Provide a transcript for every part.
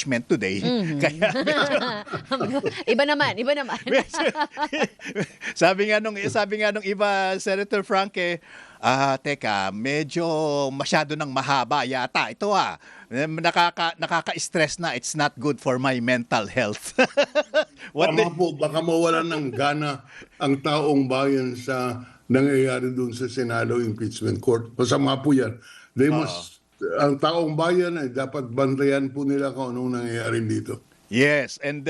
impeachment today. Mhm. Kaya Iba naman, iba naman. sabi nga nung iba, Senator Frank, teka, medyo masyado nang mahaba yata ito nakaka-stress na, it's not good for my mental health. What Tama po, baka mawalan ng gana ang taong bayan sa nangyayari doon sa Senado Impeachment Court. Masama po yan. Ang taong bayan ay dapat bantayan po nila kung anong nangyayari dito. Yes, and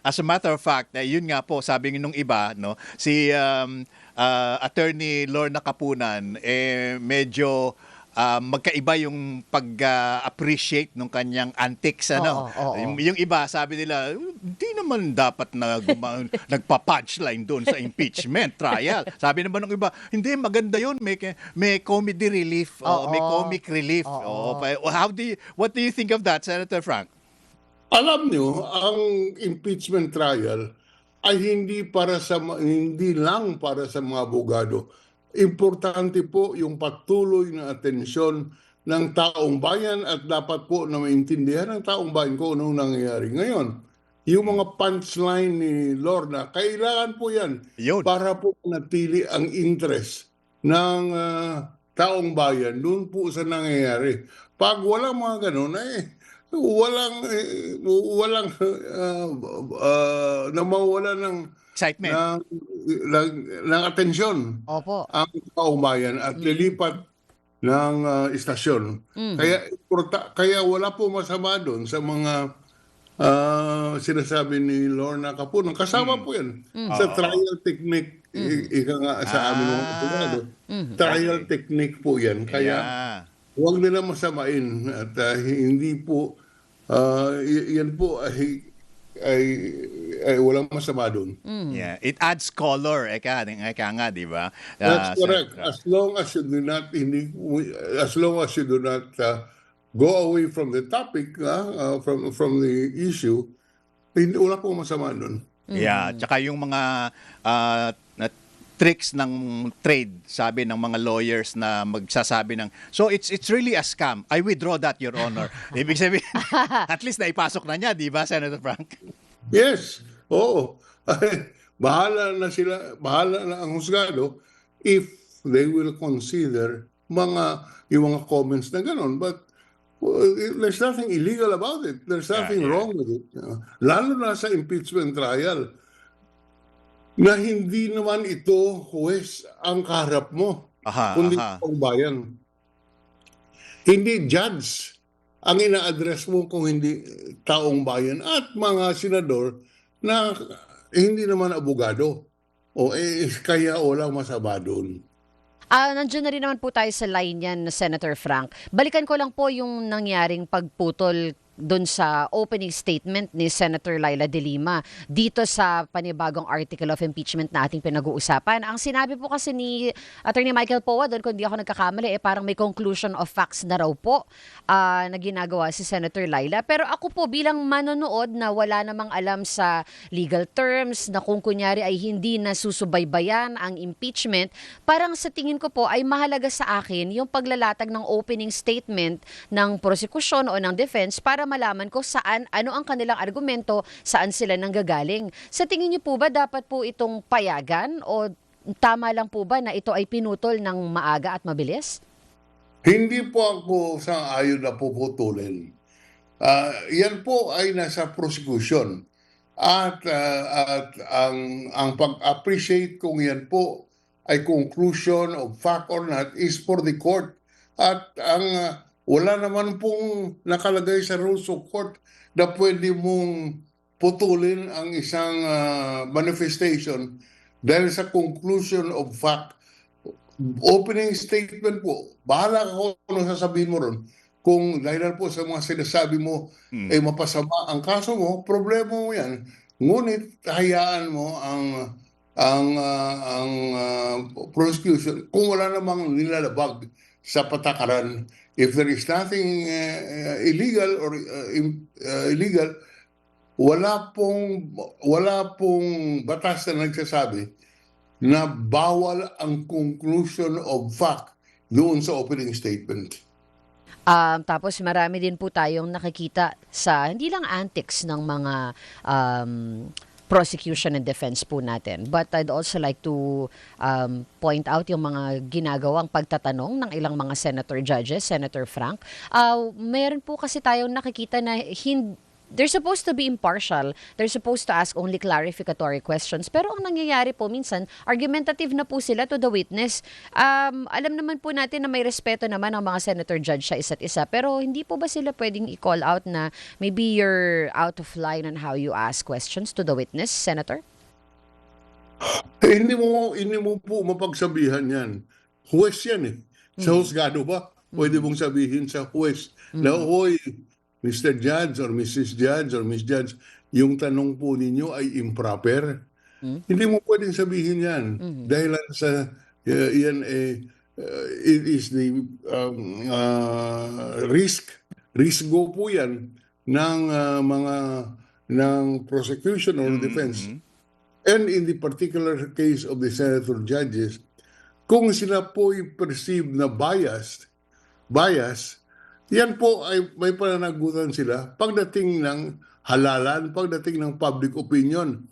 as a matter of fact, yun nga po, sabi nung iba, no, si Attorney Lorna Kapunan, medyo magkaiba yung pag-appreciate nung kanyang antics, ano. Oo. Yung iba, sabi nila, hindi naman dapat na nagpa-punchline doon sa impeachment trial. Sabi naman ng iba, hindi, maganda yun, may comedy relief, may comic relief. What do you think of that, Senator Frank? Alam nyo, ang impeachment trial ay hindi lang para sa mga abogado. Importante po yung patuloy na atensyon ng taong bayan at dapat po na maintindihan ng taong bayan kung anong nangyayari. Ngayon, yung mga punchline ni Lorna, kailangan po yan Yun. para po natili ang interest ng taong bayan doon po sa nangyayari. Pag walang mga ganun, namawala ng Excitement. ng atensyon Opo. ang taong bayan at lilipat ng istasyon. Kaya wala po masama doon sa mga sinasabi ni Lorna Kapunan. Kasama po yan sa trial technique. Ika nga sa amin mga abogado. Trial technique po yan. Kaya huwag nila masamain at hindi po yan po ay walang masama doon. Yeah, it adds color, eka nga, di ba? That's correct. As long as you do not go away from the topic, from the issue, wala pong masama doon. Yeah, tsaka yung mga tricks ng trade, sabi ng mga lawyers na magsasabi ng, so it's really a scam. I withdraw that, Your Honor. Ibig sabihin, at least naipasok na niya, di ba, Senator Frank? Yes, oo. Bahala na ang husgado if they will consider yung mga comments na gano'n. But there's nothing illegal about it. There's nothing wrong with it. Lalo na sa impeachment trial na hindi naman ito, huwes, ang kaharap mo, kundi ang bayan. Hindi judge ang ina-address mo kung hindi taong bayan at mga senador na hindi naman abogado. Kaya walang masama doon. Nandiyan na rin naman po tayo sa line yan, Senator Frank. Balikan ko lang po yung nangyaring pagputol doon sa opening statement ni Senator Laila De Lima dito sa panibagong article of impeachment na ating pinag-uusapan. Ang sinabi po kasi ni Attorney Michael Poa doon, kung di ako nagkakamali, parang may conclusion of facts na raw po na ginagawa si Senator Laila. Pero ako po bilang manonood na wala namang alam sa legal terms, na kung kunyari ay hindi na susubaybayan ang impeachment, parang sa tingin ko po ay mahalaga sa akin yung paglalatag ng opening statement ng prosecution o ng defense para malaman ko ano ang kanilang argumento, saan sila nanggagaling. Sa tingin niyo po ba dapat po itong payagan o tama lang po ba na ito ay pinutol ng maaga at mabilis? Hindi po ako sang-ayon na puputulin. Yan po ay nasa prosecution. At ang pag-appreciate kung yan po ay conclusion of fact or not is for the court. At wala naman pong nakalagay sa rules of court na pwede mong putulin ang isang manifestation dahil sa conclusion of fact. Opening statement po, bahala ka kung ano sasabihin mo ron. Kung dahil po sa mga sinasabi mo ay mapasama ang kaso mo, problema mo yan. Ngunit hayaan mo ang prosecution kung wala namang nilalabag sa patakaran. If there is nothing illegal or illegal, wala pong batas na nagsasabi na bawal ang conclusion of fact doon sa opening statement. Tapos marami din po tayong nakikita sa hindi lang antics ng mga um, prosecution and defense po natin. But I'd also like to point out yung mga ginagawang pagtatanong ng ilang mga senator judges, Senator Frank. Meron po kasi tayong nakikita na they're supposed to be impartial. They're supposed to ask only clarificatory questions. Pero ang nangyayari po minsan, argumentative na po sila to the witness. Alam naman po natin na may respeto naman ang mga senator judge sa isa't isa. Pero hindi po ba sila pwedeng i-call out na maybe you're out of line on how you ask questions to the witness, Senator? Hindi mo po mapagsabihan yan. Huwes yan eh. Sa husgado ba? Pwede mong sabihin sa huwes na, "Hoy, Mr. Judge or Mrs. Judge or Miss Judge, yung tanong po ninyo ay improper." Hindi mo pwedeng sabihin yan. Dahil sa, yan it is the risk go po yan ng ng prosecution or defense. And in the particular case of the senator judges, kung sila po'y perceived na bias, yan po ay may pananagutan sila pagdating ng halalan, pagdating ng public opinion.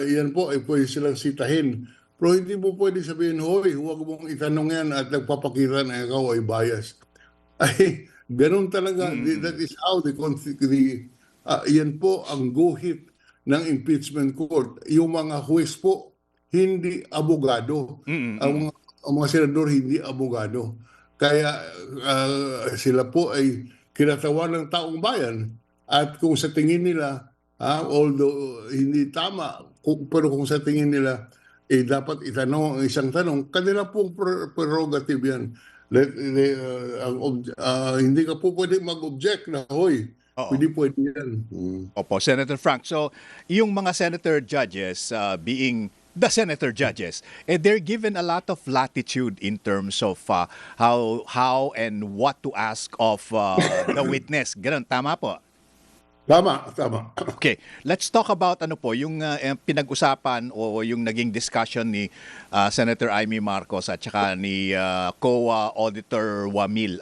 Yan po ay pwede silang sitahin. Pero hindi mo pwede sabihin, "Hoy, huwag mong itanong yan at nagpapakita na ikaw ay bias." Ay, ganun talaga. That is how yan po ang guhit ng impeachment court. Yung mga huwes po, hindi abogado. Ang mga senador, hindi abogado. Kaya sila po ay kinatawan ng taong bayan. At kung sa tingin nila, although hindi tama, pero kung sa tingin nila, dapat itanong ang isang tanong, kanila pong prerogative yan. Hindi ka po pwede mag-object na, "Hoy, hindi pwede yan." Opo, Senator Frank. So, yung mga senator judges being the senator judges, they're given a lot of latitude in terms of how and what to ask of the witness. Ganun, tama po? Tama. Okay, let's talk about yung pinag-usapan o yung naging discussion ni Senator Amy Marcos at saka ni COA Auditor Wamil.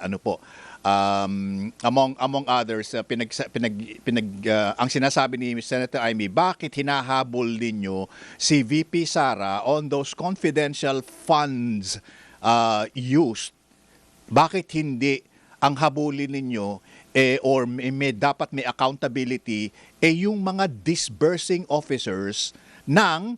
Among others, ang sinasabi ni Senator Amy, bakit hinahabol ninyo si VP Sara on those confidential funds used? Bakit hindi ang habulin ninyo or dapat may accountability yung mga disbursing officers ng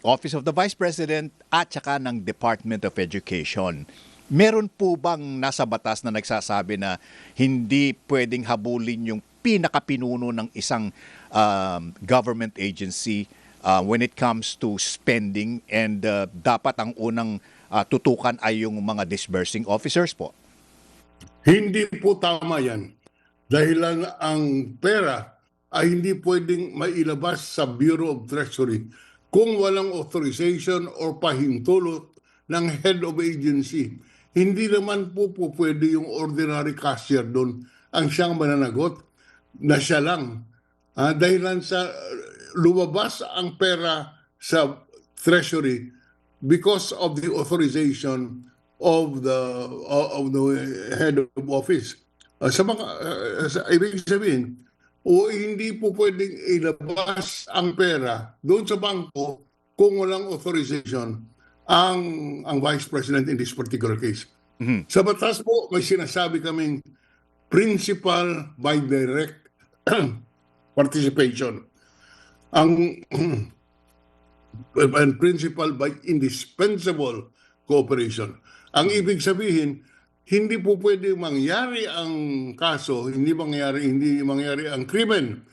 Office of the Vice President at saka ng Department of Education? Meron po bang nasa batas na nagsasabi na hindi pwedeng habulin yung pinakapinuno ng isang government agency when it comes to spending and dapat ang unang tutukan ay yung mga disbursing officers po? Hindi po tama yan. Dahilan ang pera ay hindi pwedeng mailabas sa Bureau of Treasury kung walang authorization or pahintulot ng head of agency. Hindi naman po pwede yung ordinary cashier doon ang siyang mananagot na siya lang. Dahilan sa lumabas ang pera sa Treasury because of the authorization of the head of office. Ibig sabihin, hindi po pwedeng ilabas ang pera doon sa bangko kung walang authorization ang Vice President in this particular case. Sa batas po, may sinasabi kaming principal by direct participation. And principal by indispensable cooperation. Ang ibig sabihin, hindi po pwede mangyari ang kaso, hindi mangyari ang krimen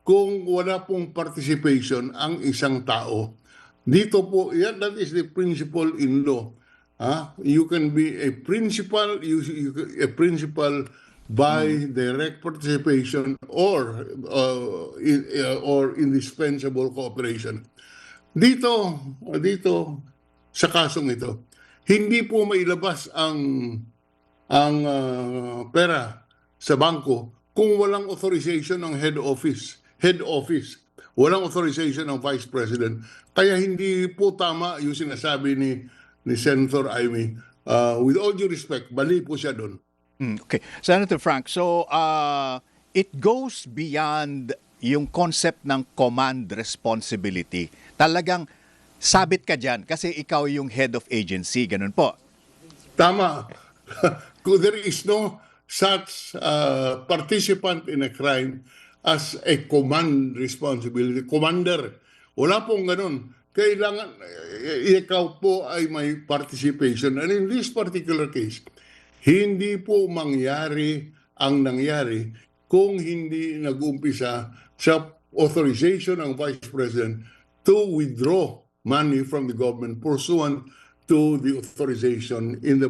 kung wala pong participation ang isang tao. Dito po, that is the principle in law. You can be a principal by direct participation or indispensable cooperation. Dito sa kasong ito, hindi po mailabas ang pera sa bangko kung walang authorization ng head office. Walang authorization ng Vice President. Kaya hindi po tama yung sinasabi ni Senator Amy. With all due respect, mali po siya doon. Okay. Senator Frank, so it goes beyond yung concept ng command responsibility. Talagang sabit ka dyan kasi ikaw yung head of agency. Ganun po. Tama. Kung there is no such participant in a crime as a command responsibility, commander, wala pong ganun. Kailangan ikaw po ay may participation. And in this particular case, hindi po mangyari ang nangyari kung hindi nag-umpisa sa authorization ng Vice President to withdraw money from the government pursuant to the authorization in the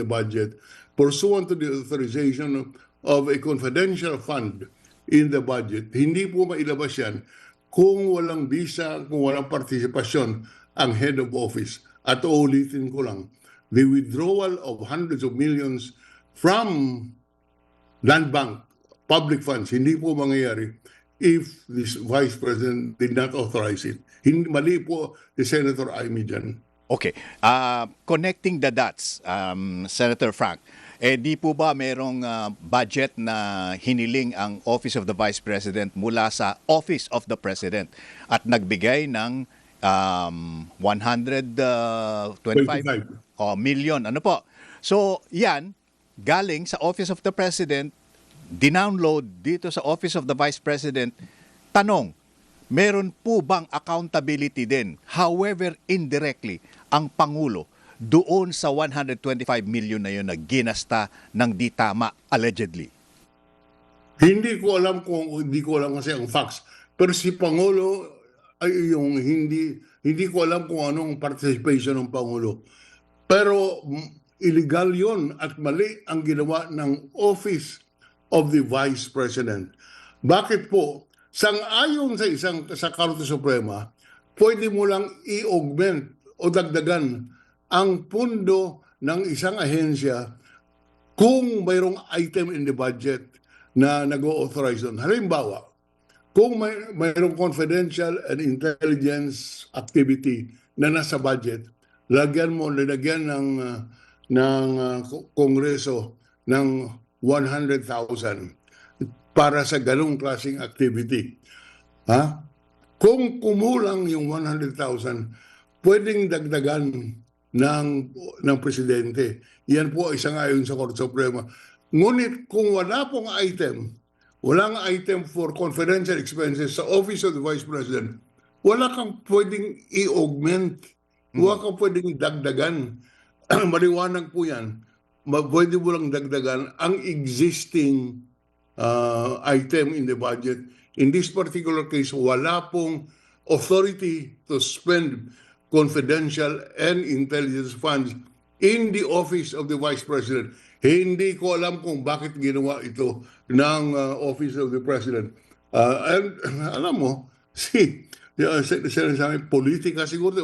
budget, pursuant to the authorization of a confidential fund in the budget. Hindi po mailabas yan kung walang visa, kung walang partisipasyon ang head of office. At uulitin ko lang, the withdrawal of hundreds of millions from land bank, public funds, hindi po mangyayari if this Vice President did not authorize it. Mali po si Senator Amy dyan. Okay. Connecting the dots, Senator Frank, di po ba merong budget na hiniling ang Office of the Vice President mula sa Office of the President at nagbigay ng 125 million? Ano po? So, yan, galing sa Office of the President, dinownload dito sa Office of the Vice President. Tanong, meron po bang accountability din, however indirectly, ang Pangulo doon sa 125 million na yun na ginasta ng di tama, allegedly? Hindi ko alam kasi ang facts. Pero si Pangulo ay yung hindi ko alam kung anong participation ng Pangulo. Pero illegal yon at mali ang ginawa ng Office of the Vice President. Bakit po? Sang-ayon sa Korte Suprema, pwede mo lang i-augment o dagdagan ang pundo ng isang ahensya kung mayroong item in the budget na nag-authorize doon. Halimbawa, kung mayroong confidential and intelligence activity na nasa budget, lalagyan ng Kongreso ng 100,000 para sa ganong klaseng activity. Ha? Kung kumulang yung 100,000, pwedeng dagdagan ng presidente. Yan po isang ayon sa Korte Suprema. Ngunit kung walang item for confidential expenses sa Office of the Vice President, wala kang pwedeng i-augment, wala kang pwedeng dagdagan. Maliwanag po yan. Pwede mo lang dagdagan ang existing item in the budget. In this particular case, wala pong authority to spend confidential and intelligence funds in the Office of the Vice President. Hindi ko alam kung bakit ginawa ito ng Office of the President. And alam mo, sinasabi, politika siguro.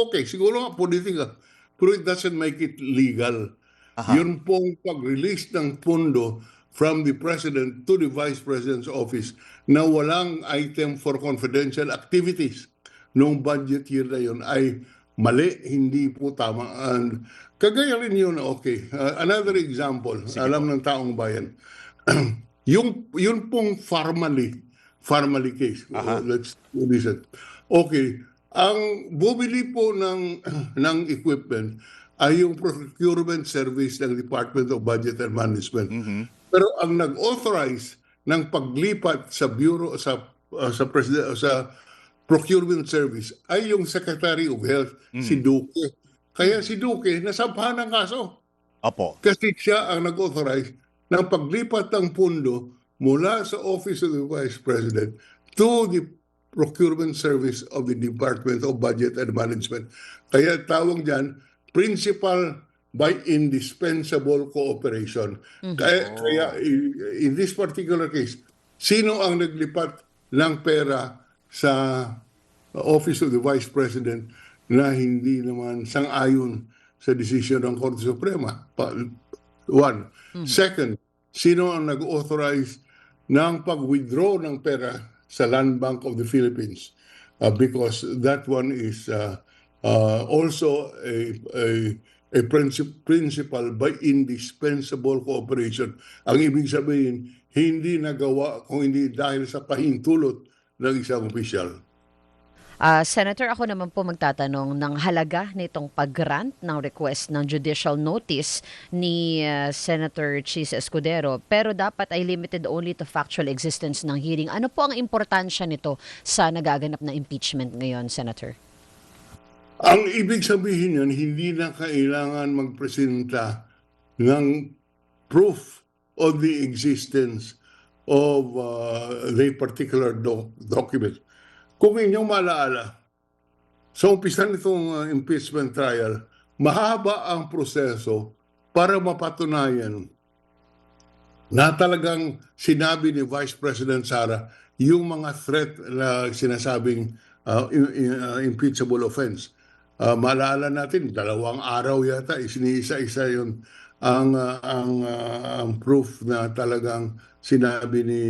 Okay, siguro nga politika. Pero it doesn't make it legal. Yun pong pag-release ng pondo from the President to the Vice President's office na walang item for confidential activities noong budget year na yun ay mali, hindi po tama. And kagaya rin yun, okay. Another example, alam ng taong bayan. Yun pong formally case. Let's listen. Okay. Ang bumili po ng equipment ay yung procurement service ng Department of Budget and Management. Pero ang nag-authorize ng paglipat sa bureau sa procurement service ay yung Secretary of Health, si Duque. Kaya si Duque nasampahan ng kaso. Opo. Kasi siya ang nag-authorize ng paglipat ng pundo mula sa Office of the Vice President to the procurement service of the Department of Budget and Management. Kaya tawag dyan, principal by indispensable cooperation. Kaya in this particular case, sino ang naglipat ng pera sa Office of the Vice President na hindi naman sang-ayon sa desisyon ng Korte Suprema? One. Second, sino ang nag-authorize ng pag-withdraw ng pera sa Land Bank of the Philippines? Because that one is also a a principal by indispensable cooperation. Ang ibig sabihin, hindi nagawa kung hindi dahil sa pahintulot ng isang opisyal. Senator, ako naman po magtatanong ng halaga nitong pag-grant ng request ng judicial notice ni Senator Chis Escudero, pero dapat ay limited only to factual existence ng hearing. Ano po ang importansya nito sa nagaganap na impeachment ngayon, Senator? Ang ibig sabihin yan, hindi na kailangan magpresenta ng proof of the existence of the particular document. Kung inyong maalaala, sa umpisa nitong impeachment trial, mahaba ang proseso para mapatunayan na talagang sinabi ni Vice President Sara yung mga threat na sinasabing impeachable offense. Maalala natin, 2 araw yata, isiniisa-isa yun ang proof na talagang sinabi ni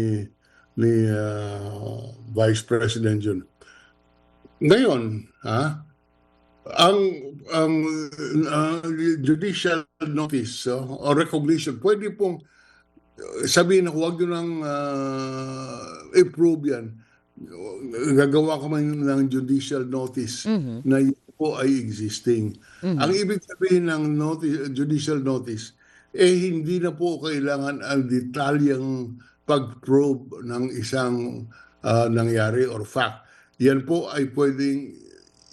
Vice President yun. Ngayon, ang judicial notice or recognition, pwede pong sabihin na huwag nyo nang approve yan. Gagawa ka man ng judicial notice na yun po ay existing. Ang ibig sabihin ng judicial notice, hindi na po kailangan ang detalyang pag-probe ng isang nangyari or fact. Yan po ay pwedeng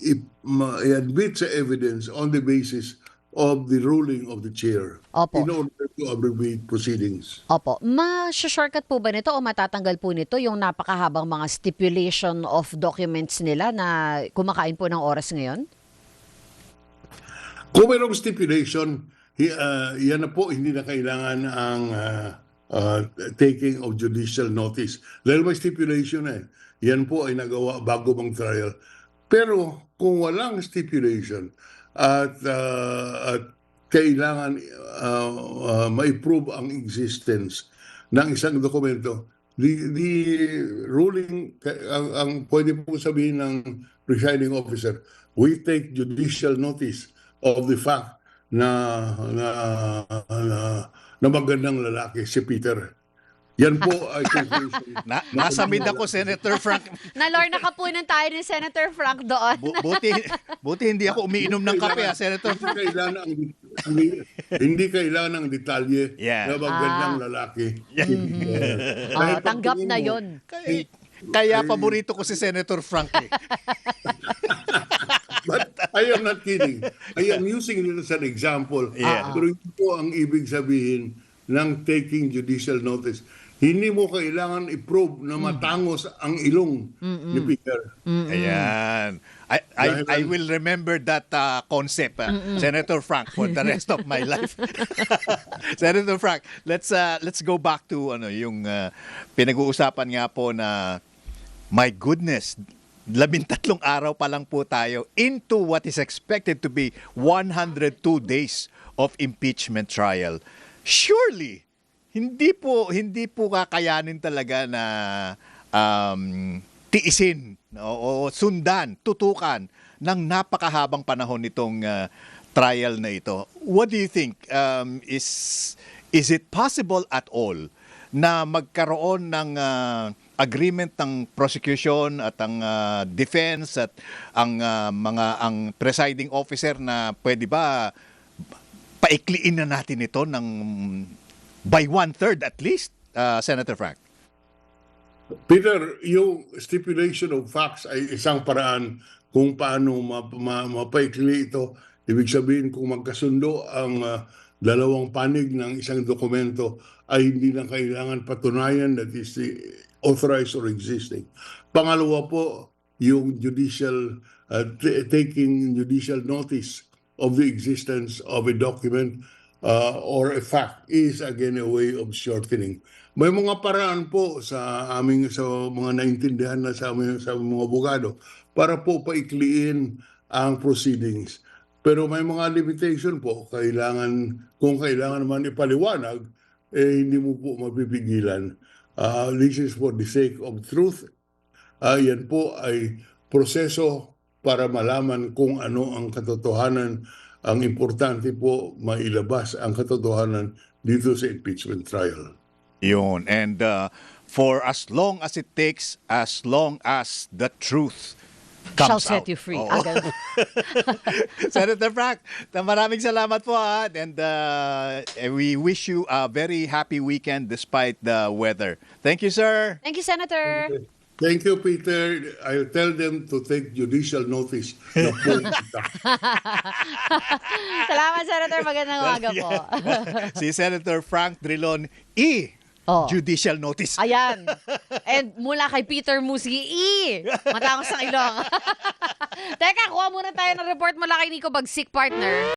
i-admit sa evidence on the basis of the ruling of the chair. Opo. In order to abbreviate proceedings. Opo. Ma-shortcut po ba nito o matatanggal po nito yung napakahabang mga stipulation of documents nila na kumakain po ng oras ngayon? Kung mayroong stipulation, yan na po, hindi na kailangan ang taking of judicial notice. Dahil may stipulation yan po ay nagawa bago mang trial. Pero kung walang stipulation at kailangan ma-prove ang existence ng isang dokumento, the ruling, ang pwede po sabihin ng presiding officer, we take judicial notice of the fact na magandang lalaki si Peter. Yan po ay conclusion. Nasa mid ako, Senator Frank. Nakapunan tayo ni Senator Frank doon. Buti hindi ako umiinom ng kape, Senator Frank. Hindi kailangan ng detalye na magandang lalaki. Tanggap na yon. Kaya paborito ko si Senator Frank. But I am not kidding. I am using it as an example. Pero ito po ang ibig sabihin ng taking judicial notice. Hindi mo kailangan i-prove na matangos ang ilong ni Peter. Ayan. I will remember that concept, Senator Frank, for the rest of my life. Senator Frank, let's go back to yung pinag-uusapan nga po na, my goodness, 13 araw pa lang po tayo into what is expected to be 102 days of impeachment trial. Surely, hindi po kakayanin talaga na tiisin o sundan, tutukan ng napakahabang panahon nitong trial na ito. What do you think? Is it possible at all na magkaroon ng agreement ng prosecution at ang defense at ang presiding officer na pwede ba paikliin na natin ito ng by 1/3 at least, Senator Frank? Peter, yung stipulation of facts ay isang paraan kung paano mapaikli ito. Ibig sabihin, kung magkasundo ang dalawang panig ng isang dokumento, ay hindi na kailangan patunayan that is authorized or existing. Pangalawa po, yung judicial, taking judicial notice of the existence of a document or a fact is again a way of shortening. May mga paraan po sa mga naintindihan na sa mga abogado para po paikliin ang proceedings. Pero may mga limitation po, kung kailangan naman ipaliwanag, hindi mo po mapipigilan. This is for the sake of truth. Yan po ay proseso para malaman kung ano ang katotohanan Ang importante po, mailabas ang katotohanan dito sa impeachment trial. Yun. And for as long as it takes, as long as the truth Shall comes set out. you free. Oo. Ganun. Senator Frank, maraming salamat po and we wish you a very happy weekend despite the weather. Thank you, sir. Thank you, Senator. Thank you, Peter. I'll tell them to take judicial notice na po kita. Salamat, Senator. Magandang umaga po. Si Senator Frank Drilon, Oh. judicial notice. Ayan. And mula kay Peter Musgi, matangos sa ilong. Teka, kuha muna tayo ng report mula kay Nico Bagsik, partner.